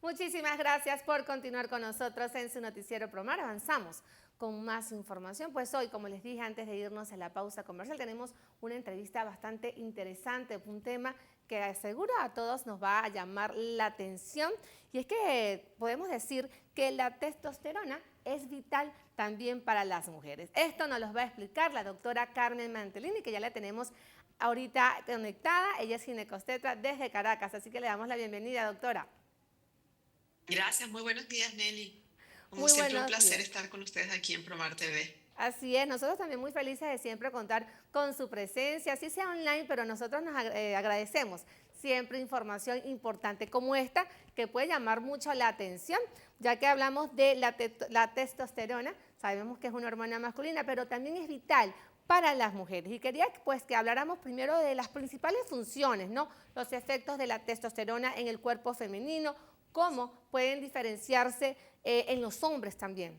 Muchísimas gracias por continuar con nosotros en su noticiero Promar. Avanzamos con más información. Pues hoy, como les dije antes de irnos a la pausa comercial, tenemos una entrevista bastante interesante, un tema que aseguro a todos nos va a llamar la atención. Y es que podemos decir que la testosterona es vital también para las mujeres. Esto nos lo va a explicar la doctora Carmen Mantelini, que ya la tenemos ahorita conectada. Ella es ginecostetra desde Caracas, así que le damos la bienvenida, doctora. Gracias, muy buenos días, Nelly. Como Muy siempre, un buenos placer días. estar con ustedes aquí en Promar TV. Así es, nosotros también muy felices de siempre contar con su presencia, así sea online, pero nosotros nos agradecemos siempre información importante como esta que puede llamar mucho la atención, ya que hablamos de la testosterona, sabemos que es una hormona masculina, pero también es vital para las mujeres. Y quería pues que habláramos primero de las principales funciones, ¿no? Los efectos de la testosterona en el cuerpo femenino, cómo pueden diferenciarse en los hombres también.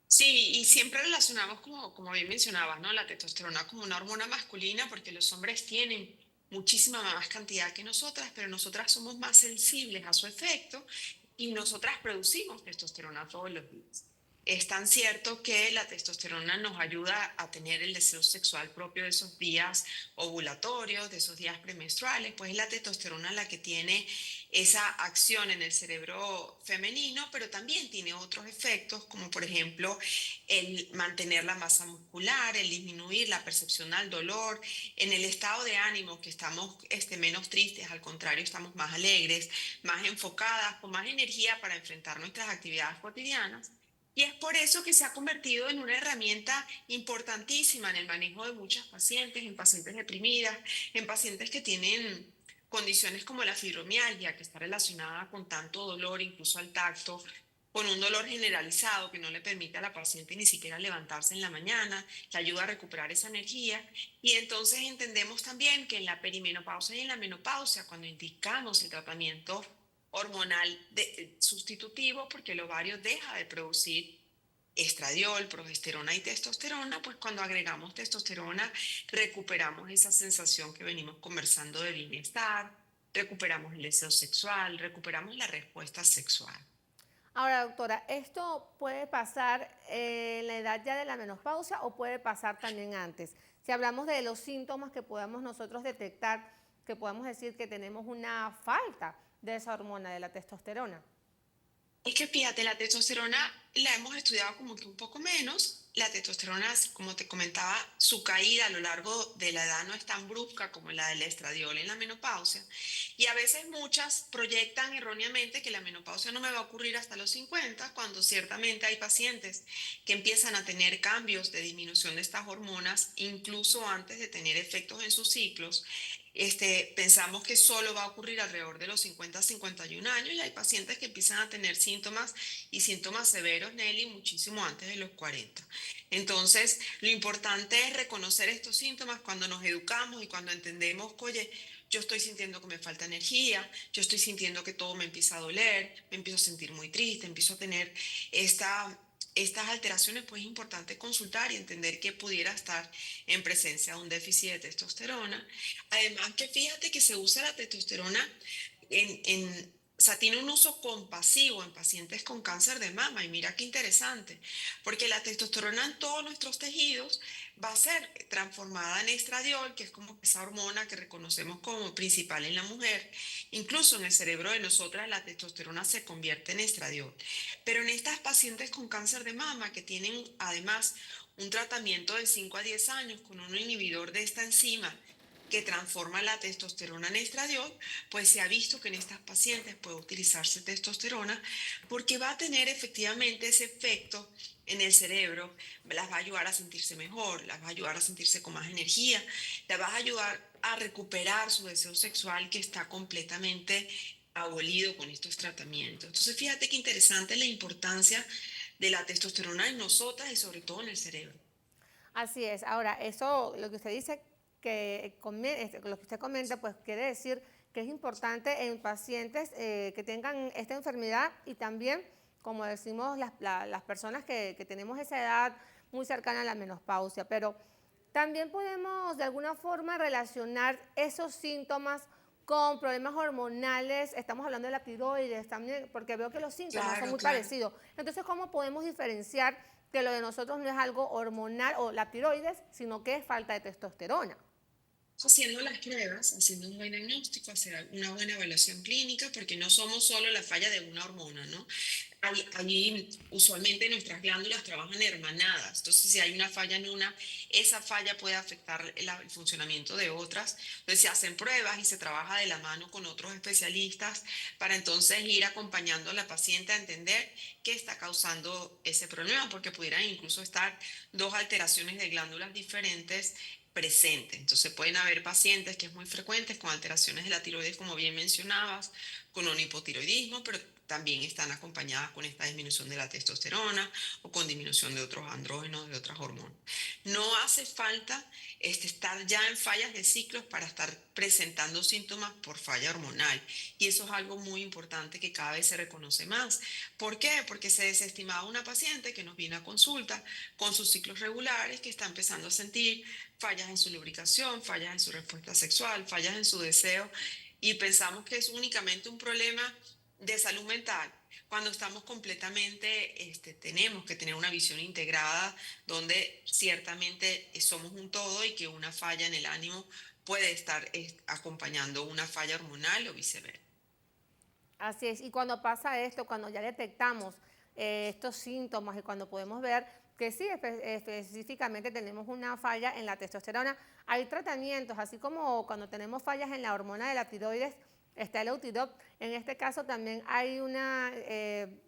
Sí, y siempre relacionamos, como bien mencionabas, ¿no? La testosterona como una hormona masculina porque los hombres tienen muchísima más cantidad que nosotras, pero nosotras somos más sensibles a su efecto y nosotras producimos testosterona todos los días. Es tan cierto que la testosterona nos ayuda a tener el deseo sexual propio de esos días ovulatorios, de esos días premenstruales, pues es la testosterona la que tiene esa acción en el cerebro femenino, pero también tiene otros efectos, como por ejemplo el mantener la masa muscular, el disminuir la percepción al dolor, en el estado de ánimo que estamos menos tristes, al contrario, estamos más alegres, más enfocadas, con más energía para enfrentar nuestras actividades cotidianas. Y es por eso que se ha convertido en una herramienta importantísima en el manejo de muchas pacientes, en pacientes deprimidas, en pacientes que tienen condiciones como la fibromialgia, que está relacionada con tanto dolor, incluso al tacto, con un dolor generalizado que no le permite a la paciente ni siquiera levantarse en la mañana, le ayuda a recuperar esa energía. Y entonces entendemos también que en la perimenopausia y en la menopausia, cuando indicamos el tratamiento hormonal sustitutivo, porque el ovario deja de producir estradiol, progesterona y testosterona, pues cuando agregamos testosterona recuperamos esa sensación que venimos conversando de bienestar, recuperamos el deseo sexual, recuperamos la respuesta sexual. Ahora, doctora, ¿esto puede pasar en la edad ya de la menopausia o puede pasar también antes? Si hablamos de los síntomas que podamos nosotros detectar, que podamos decir que tenemos una falta de esa hormona, de la testosterona. Es que fíjate, la testosterona la hemos estudiado como que un poco menos. La testosterona, como te comentaba, su caída a lo largo de la edad no es tan brusca como la del estradiol en la menopausia. Y a veces muchas proyectan erróneamente que la menopausia no me va a ocurrir hasta los 50, cuando ciertamente hay pacientes que empiezan a tener cambios de disminución de estas hormonas, incluso antes de tener efectos en sus ciclos. Pensamos que solo va a ocurrir alrededor de los 50 a 51 años y hay pacientes que empiezan a tener síntomas y síntomas severos, Nelly, muchísimo antes de los 40. Entonces, lo importante es reconocer estos síntomas cuando nos educamos y cuando entendemos que, oye, yo estoy sintiendo que me falta energía, yo estoy sintiendo que todo me empieza a doler, me empiezo a sentir muy triste, empiezo a tener estas alteraciones, pues es importante consultar y entender que pudiera estar en presencia de un déficit de testosterona. Además, que fíjate que se usa la testosterona o sea, tiene un uso compasivo en pacientes con cáncer de mama. Y mira qué interesante, porque la testosterona en todos nuestros tejidos va a ser transformada en estradiol, que es como esa hormona que reconocemos como principal en la mujer. Incluso en el cerebro de nosotras la testosterona se convierte en estradiol. Pero en estas pacientes con cáncer de mama que tienen además un tratamiento de 5 a 10 años con un inhibidor de esta enzima que transforma la testosterona en estradiol, pues se ha visto que en estas pacientes puede utilizarse testosterona porque va a tener efectivamente ese efecto en el cerebro, las va a ayudar a sentirse mejor, las va a ayudar a sentirse con más energía, las va a ayudar a recuperar su deseo sexual que está completamente abolido con estos tratamientos. Entonces, fíjate qué interesante la importancia de la testosterona en nosotras y sobre todo en el cerebro. Así es. Ahora, eso, lo que usted dice, lo que usted comenta, pues quiere decir que es importante en pacientes que tengan esta enfermedad y también, como decimos, las personas que tenemos esa edad muy cercana a la menopausia. Pero también podemos de alguna forma relacionar esos síntomas con problemas hormonales, estamos hablando de la tiroides también, porque veo que los síntomas son Claro, muy claro. parecidos. Entonces, ¿cómo podemos diferenciar que lo de nosotros no es algo hormonal o la tiroides, sino que es falta de testosterona? Haciendo las pruebas, haciendo un buen diagnóstico, hacer una buena evaluación clínica, porque no somos solo la falla de una hormona, ¿no? Allí usualmente nuestras glándulas trabajan hermanadas, entonces si hay una falla en una, esa falla puede afectar el funcionamiento de otras. Entonces se hacen pruebas y se trabaja de la mano con otros especialistas para entonces ir acompañando a la paciente a entender qué está causando ese problema, porque pudieran incluso estar dos alteraciones de glándulas diferentes presentes. Entonces pueden haber pacientes que es muy frecuente con alteraciones de la tiroides, como bien mencionabas, con un hipotiroidismo, pero también están acompañadas con esta disminución de la testosterona o con disminución de otros andrógenos, de otras hormonas. No hace falta estar ya en fallas de ciclos para estar presentando síntomas por falla hormonal. Y eso es algo muy importante que cada vez se reconoce más. ¿Por qué? Porque se desestimaba una paciente que nos viene a consulta con sus ciclos regulares, que está empezando a sentir fallas en su lubricación, fallas en su respuesta sexual, fallas en su deseo, y pensamos que es únicamente un problema de salud mental, cuando estamos completamente, tenemos que tener una visión integrada donde ciertamente somos un todo y que una falla en el ánimo puede estar acompañando una falla hormonal o viceversa. Así es, y cuando pasa esto, cuando ya detectamos estos síntomas y cuando podemos ver que sí, específicamente tenemos una falla en la testosterona, hay tratamientos, así como cuando tenemos fallas en la hormona de la tiroides, está el Eutidop, en este caso también hay un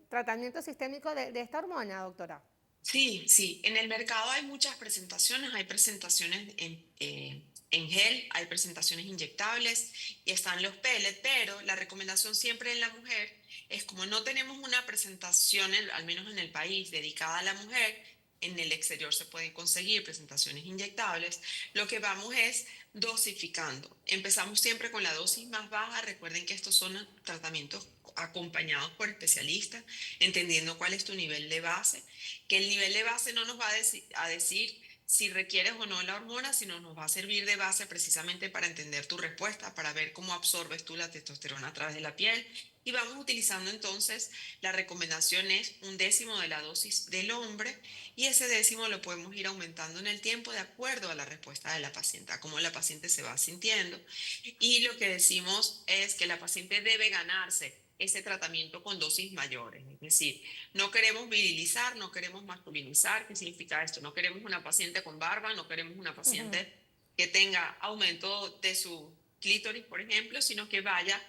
tratamiento sistémico de esta hormona, doctora. Sí, sí. En el mercado hay muchas presentaciones. Hay presentaciones en gel, hay presentaciones inyectables y están los pellets, pero la recomendación siempre en la mujer es como no tenemos una presentación, al menos en el país, dedicada a la mujer, en el exterior se pueden conseguir presentaciones inyectables, lo que vamos es dosificando. Empezamos siempre con la dosis más baja. Recuerden que estos son tratamientos acompañados por especialistas, entendiendo cuál es tu nivel de base, que el nivel de base no nos va a decir si requieres o no la hormona, sino nos va a servir de base precisamente para entender tu respuesta, para ver cómo absorbes tú la testosterona a través de la piel. Y vamos utilizando entonces, la recomendación es un décimo de la dosis del hombre, y ese décimo lo podemos ir aumentando en el tiempo de acuerdo a la respuesta de la paciente, a cómo la paciente se va sintiendo. Y lo que decimos es que la paciente debe ganarse ese tratamiento con dosis mayores, es decir, no queremos virilizar, no queremos masculinizar. ¿Qué significa esto? No queremos una paciente con barba, no queremos una paciente que tenga aumento de su clítoris, por ejemplo, sino que vaya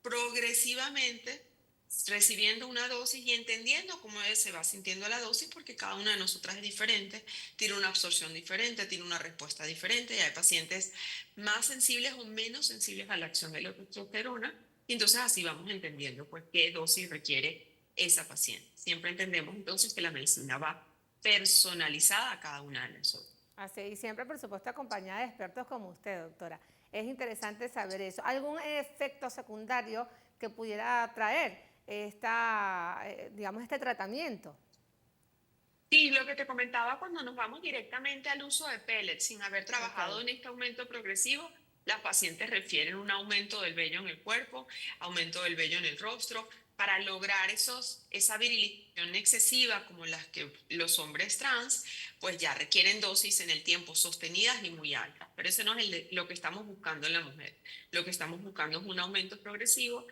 progresivamente recibiendo una dosis y entendiendo cómo él se va sintiendo la dosis, porque cada una de nosotras es diferente, tiene una absorción diferente, tiene una respuesta diferente, y hay pacientes más sensibles o menos sensibles a la acción de la testosterona, y entonces así vamos entendiendo pues qué dosis requiere esa paciente. Siempre entendemos entonces que la medicina va personalizada a cada una de nosotros. Así, y siempre, por supuesto, acompañada de expertos como usted, doctora. Es interesante saber eso. ¿Algún efecto secundario que pudiera traer digamos, este tratamiento? Sí, lo que te comentaba, cuando nos vamos directamente al uso de pellets sin haber Ok. trabajado en este aumento progresivo, las pacientes refieren un aumento del vello en el cuerpo, aumento del vello en el rostro, para lograr esa virilización excesiva como las que los hombres trans, pues ya requieren dosis en el tiempo sostenidas y muy altas. Pero ese no es lo que estamos buscando en la mujer. Lo que estamos buscando es un aumento progresivo.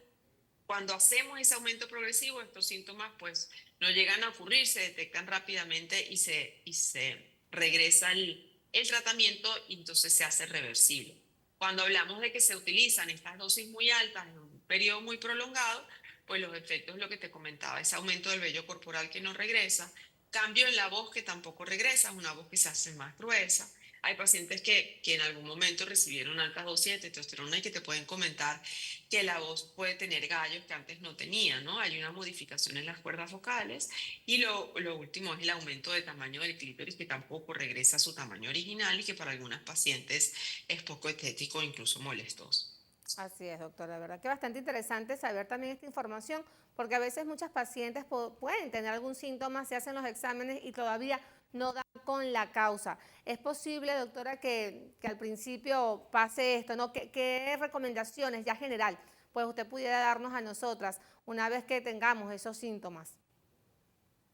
Cuando hacemos ese aumento progresivo, estos síntomas pues no llegan a ocurrir, se detectan rápidamente y se regresa el tratamiento, y entonces se hace reversible. Cuando hablamos de que se utilizan estas dosis muy altas en un periodo muy prolongado, pues los efectos, lo que te comentaba, ese aumento del vello corporal que no regresa, cambio en la voz que tampoco regresa, una voz que se hace más gruesa. Hay pacientes que en algún momento recibieron altas dosis de testosterona y que te pueden comentar que la voz puede tener gallos que antes no tenía, ¿no? Hay una modificación en las cuerdas vocales, y lo último es el aumento de tamaño del clítoris, que tampoco regresa a su tamaño original y que para algunas pacientes es poco estético o incluso molestoso. Así es, doctora. De verdad que bastante interesante saber también esta información, porque a veces muchas pacientes pueden tener algún síntoma, se hacen los exámenes y todavía no dan con la causa. ¿Es posible, doctora, que al principio pase esto, ¿no? ¿Qué recomendaciones ya general pues usted pudiera darnos a nosotras una vez que tengamos esos síntomas?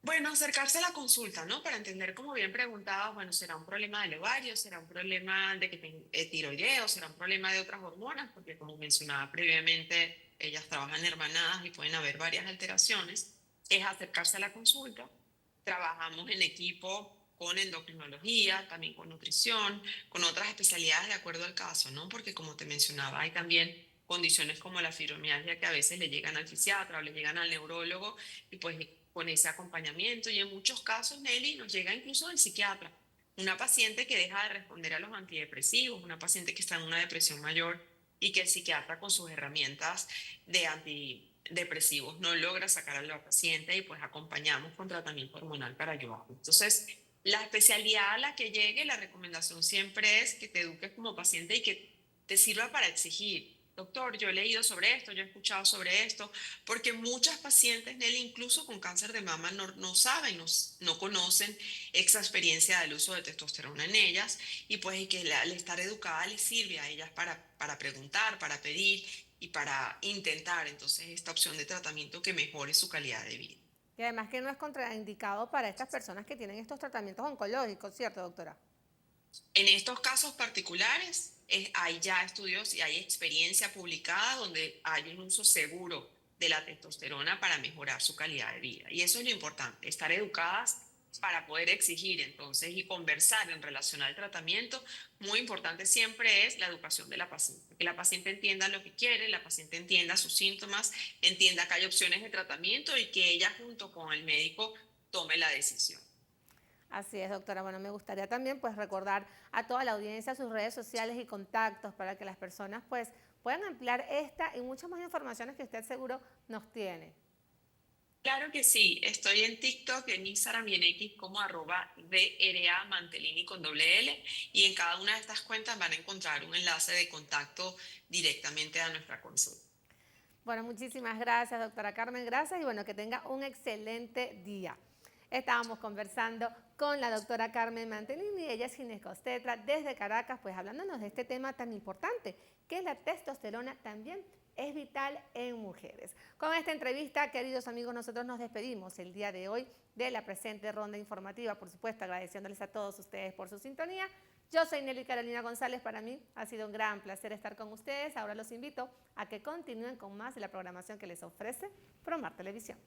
Bueno, acercarse a la consulta, ¿no? Para entender, como bien preguntabas, bueno, ¿será un problema del ovario? ¿Será un problema de que tiroideo? ¿Será un problema de otras hormonas? Porque como mencionaba previamente, ellas trabajan hermanadas y pueden haber varias alteraciones. Es acercarse a la consulta. Trabajamos en equipo con endocrinología, también con nutrición, con otras especialidades de acuerdo al caso, ¿no? Porque como te mencionaba, hay también condiciones como la fibromialgia que a veces le llegan al fisiatra o le llegan al neurólogo y pues con ese acompañamiento y en muchos casos, Nelly, nos llega incluso del psiquiatra. Una paciente que deja de responder a los antidepresivos, una paciente que está en una depresión mayor y que el psiquiatra con sus herramientas de antidepresivos no logra sacar a la paciente y pues acompañamos con tratamiento hormonal para ayudar. Entonces, la especialidad a la que llegue, la recomendación siempre es que te eduques como paciente y que te sirva para exigir. Doctor, yo he leído sobre esto, yo he escuchado sobre esto, porque muchas pacientes, Nelly, incluso con cáncer de mama, no saben, no conocen esa experiencia del uso de testosterona en ellas y pues y que al estar educada les sirve a ellas para preguntar, para pedir y para intentar entonces esta opción de tratamiento que mejore su calidad de vida. Y además que no es contraindicado para estas personas que tienen estos tratamientos oncológicos, ¿cierto, doctora? En estos casos particulares, hay ya estudios y hay experiencia publicada donde hay un uso seguro de la testosterona para mejorar su calidad de vida. Y eso es lo importante, estar educadas para poder exigir entonces y conversar en relación al tratamiento. Muy importante siempre es la educación de la paciente, que la paciente entienda lo que quiere, la paciente entienda sus síntomas, entienda que hay opciones de tratamiento y que ella junto con el médico tome la decisión. Así es, doctora. Bueno, me gustaría también pues recordar a toda la audiencia sus redes sociales y contactos para que las personas pues puedan ampliar esta y muchas más informaciones que usted seguro nos tiene. Claro que sí, estoy en TikTok, en Instagram y en X como @DRA Mantelini con doble L y en cada una de estas cuentas van a encontrar un enlace de contacto directamente a nuestra consulta. Bueno, muchísimas gracias, doctora Carmen. Gracias y bueno, que tenga un excelente día. Estábamos conversando con la doctora Carmen Mantelini, ella es ginecostetra desde Caracas, pues hablándonos de este tema tan importante, que es la testosterona también es vital en mujeres. Con esta entrevista, queridos amigos, nosotros nos despedimos el día de hoy de la presente ronda informativa, por supuesto agradeciéndoles a todos ustedes por su sintonía. Yo soy Nelly Carolina González, para mí ha sido un gran placer estar con ustedes. Ahora los invito a que continúen con más de la programación que les ofrece Promar Televisión.